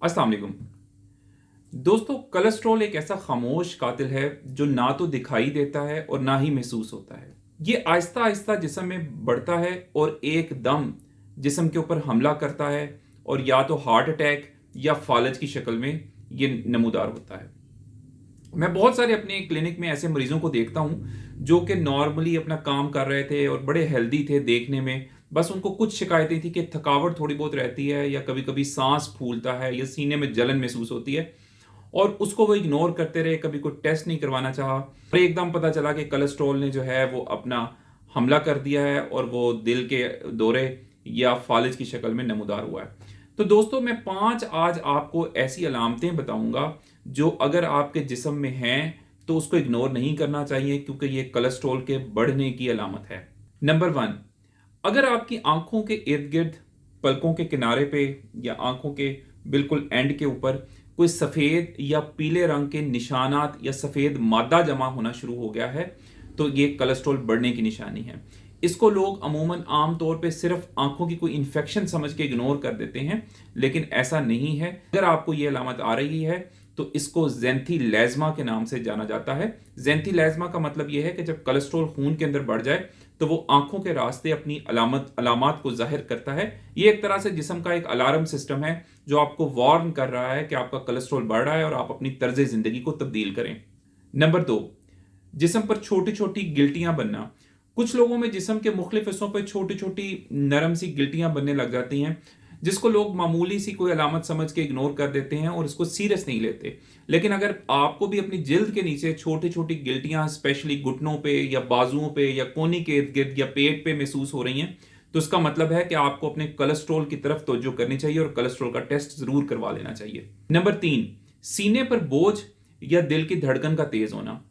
अस्सलाम वालेकुम दोस्तों। कोलेस्ट्रॉल एक ऐसा खामोश कातिल है जो ना तो दिखाई देता है और ना ही महसूस होता है। ये आहिस्ता आहिस्ता जिस्म में बढ़ता है और एकदम जिस्म के ऊपर हमला करता है और या तो हार्ट अटैक या फालज की शक्ल में ये नमूदार होता है। मैं बहुत सारे अपने क्लिनिक में ऐसे मरीजों को देखता हूं जो कि नॉर्मली अपना काम कर रहे थे और बड़े हेल्दी थे देखने में। बस उनको कुछ शिकायतें थी कि थकावट थोड़ी बहुत रहती है या कभी कभी सांस फूलता है या सीने में जलन महसूस होती है, और उसको वो इग्नोर करते रहे, कभी कोई टेस्ट नहीं करवाना चाहा। और एकदम पता चला कि कोलेस्ट्रॉल ने जो है वो अपना हमला कर दिया है और वो दिल के दौरे या फालिज की शक्ल में नमूदार हुआ है। तो दोस्तों, मैं 5 आज आपको ऐसी अलामतें बताऊंगा जो अगर आपके जिस्म में हैं तो उसको इग्नोर नहीं करना चाहिए, क्योंकि ये कोलेस्ट्रॉल के बढ़ने की अलामत है। नंबर 1, अगर आपकी आंखों के इर्द गिर्द, पलकों के किनारे पे या आंखों के बिल्कुल एंड के ऊपर कोई सफ़ेद या पीले रंग के निशानात या सफ़ेद मादा जमा होना शुरू हो गया है, तो ये कोलेस्ट्रॉल बढ़ने की निशानी है। इसको लोग अमूमन आम तौर पे सिर्फ आंखों की कोई इन्फेक्शन समझ के इग्नोर कर देते हैं, लेकिन ऐसा नहीं है। अगर आपको ये अलामत आ रही है तो इसको ज़ैंथीलैज़मा के नाम से जाना जाता है। ज़ैंथीलैज़मा का मतलब यह है कि जब कोलेस्ट्रॉल खून के अंदर बढ़ जाए तो वो आंखों के रास्ते अपनी अलामत को जाहिर करता है। ये एक तरह से जिस्म का एक अलार्म सिस्टम है जो आपको वार्न कर रहा है कि आपका कोलेस्ट्रॉल बढ़ रहा है और आप अपनी तर्ज जिंदगी को तब्दील करें। नंबर 2, जिस्म पर छोटी छोटी गिल्टियां बनना। कुछ लोगों में जिस्म के मुख्तलिफ हिस्सों पर छोटी छोटी नरम सी गिल्टियां बनने लग जाती हैं, जिसको लोग मामूली सी कोई अलामत समझ के इग्नोर कर देते हैं और इसको सीरियस नहीं लेते। लेकिन अगर आपको भी अपनी जिल्द के नीचे छोटी छोटी गिल्टियां स्पेशली घुटनों पे या बाजुओं पे या कोहनी के इर्द गिर्द या पेट पे महसूस हो रही हैं, तो इसका मतलब है कि आपको अपने कोलेस्ट्रॉल की तरफ तवज्जो करनी चाहिए और कोलेस्ट्रॉल का टेस्ट जरूर करवा लेना चाहिए। नंबर 3, सीने पर बोझ या दिल की धड़कन का तेज होना।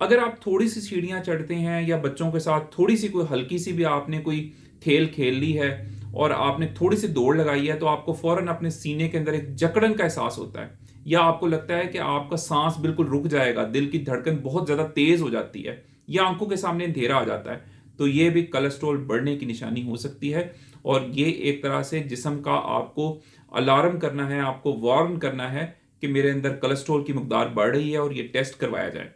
अगर आप थोड़ी सी सीढ़ियां चढ़ते हैं या बच्चों के साथ थोड़ी सी कोई हल्की सी भी आपने कोई खेल खेल ली है और आपने थोड़ी सी दौड़ लगाई है, तो आपको फौरन अपने सीने के अंदर एक जकड़न का एहसास होता है, या आपको लगता है कि आपका सांस बिल्कुल रुक जाएगा, दिल की धड़कन बहुत ज्यादा तेज हो जाती है, या आंखों के सामने अंधेरा आ जाता है, तो ये भी कोलेस्ट्रॉल बढ़ने की निशानी हो सकती है। और ये एक तरह से जिस्म का आपको अलार्म करना है, आपको वार्न करना है कि मेरे अंदर कोलेस्ट्रॉल की मकदार बढ़ रही है और ये टेस्ट करवाया जाए।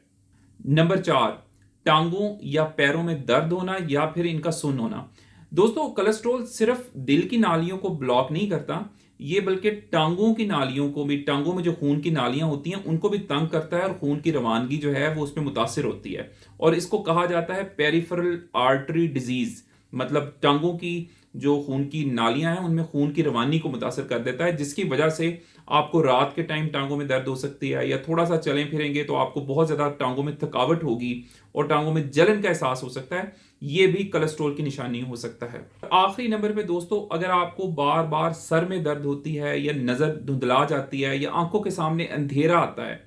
नंबर 4, टांगों या पैरों में दर्द होना या फिर इनका सुन्न होना। दोस्तों, कोलेस्ट्रॉल सिर्फ दिल की नालियों को ब्लॉक नहीं करता, ये बल्कि टांगों की नालियों को भी, टांगों में जो खून की नालियां होती हैं उनको भी तंग करता है और खून की रवानगी जो है वो उसमें मुतासिर होती है। और इसको कहा जाता है पेरिफेरल आर्टरी डिजीज, मतलब टांगों की जो खून की नालियां हैं उनमें खून की रवानी को मुतासर कर देता है, जिसकी वजह से आपको रात के टाइम टांगों में दर्द हो सकती है, या थोड़ा सा चलें फिरेंगे तो आपको बहुत ज्यादा टांगों में थकावट होगी और टांगों में जलन का एहसास हो सकता है। ये भी कोलेस्ट्रॉल की निशानी हो सकता है। आखिरी नंबर पे दोस्तों, अगर आपको बार बार सर में दर्द होती है या नजर धुंधला जाती है या आंखों के सामने अंधेरा आता है,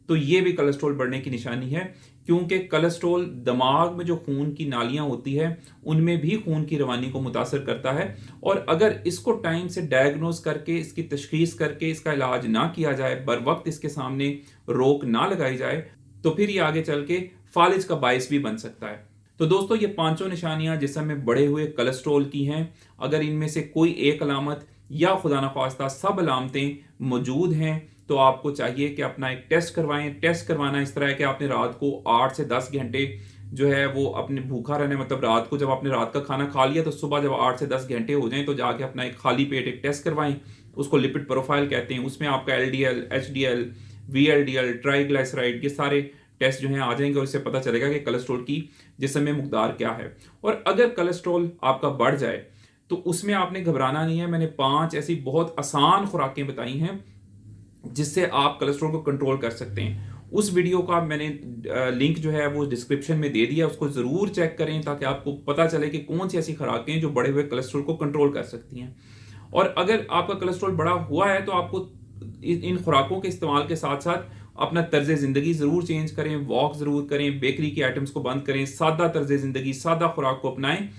तो ये भी कोलेस्ट्रॉल बढ़ने की निशानी है, क्योंकि कोलेस्ट्रॉल दिमाग में जो खून की नालियां होती है उनमें भी खून की रवानी को मुतासर करता है। और अगर इसको टाइम से डायग्नोज करके, इसकी तशखीस करके इसका इलाज ना किया जाए, बर वक्त इसके सामने रोक ना लगाई जाए, तो फिर ये आगे चल के फालिज का बाइस भी बन सकता है। तो दोस्तों, ये पांचों निशानियां जिस्म में बढ़े हुए कोलेस्ट्रॉल की हैं। अगर इनमें से कोई एक अलामत या खुदा न खास्ता सब अलामतें मौजूद हैं, तो आपको चाहिए कि अपना एक टेस्ट करवाएं। टेस्ट करवाना इस तरह है कि आपने रात को 8 से 10 घंटे जो है वो अपने भूखा रहने, मतलब रात को जब आपने रात का खाना खा लिया तो सुबह जब 8 से 10 घंटे हो जाएं तो जाके अपना एक खाली पेट एक टेस्ट करवाएं। उसको लिपिड प्रोफाइल कहते हैं। उसमें आपका LDL, HDL, VLDL, ट्राइग्लिसराइड, ये सारे टेस्ट जो हैं आ जाएंगे और इससे पता चलेगा कि कोलेस्ट्रॉल की जिस्म में मकदार क्या है। और अगर कोलेस्ट्रॉल आपका बढ़ जाए तो उसमें आपने घबराना नहीं है। मैंने 5 ऐसी बहुत आसान खुराकें बताई हैं जिससे आप कोलेस्ट्रॉल को कंट्रोल कर सकते हैं। उस वीडियो का मैंने लिंक जो है वो डिस्क्रिप्शन में दे दिया, उसको जरूर चेक करें ताकि आपको पता चले कि कौन सी ऐसी खुराकें जो बढ़े हुए कोलेस्ट्रॉल को कंट्रोल कर सकती हैं। और अगर आपका कोलेस्ट्रॉल बढ़ा हुआ है तो आपको इन खुराकों के इस्तेमाल के साथ साथ अपना तर्ज जिंदगी जरूर चेंज करें, वॉक जरूर करें, बेकरी के आइटम्स को बंद करें, सादा तर्ज जिंदगी, सादा खुराक को अपनाएं।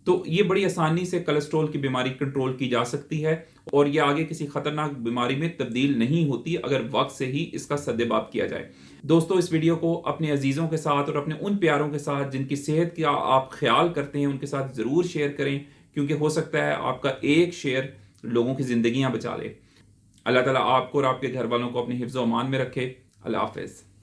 तो ये बड़ी आसानी से कोलेस्ट्रॉल की बीमारी कंट्रोल की जा सकती है और ये आगे किसी खतरनाक बीमारी में तब्दील नहीं होती अगर वक्त से ही इसका सद्देबाप किया जाए। दोस्तों, इस वीडियो को अपने अजीजों के साथ और अपने उन प्यारों के साथ जिनकी सेहत का आप ख्याल करते हैं उनके साथ जरूर शेयर करें, क्योंकि हो सकता है आपका एक शेयर लोगों की जिंदगियां बचा ले। اللہ تعالیٰ آپ کو اور آپ کے گھر والوں کو اپنے حفظ و امان میں رکھے۔ اللہ حافظ۔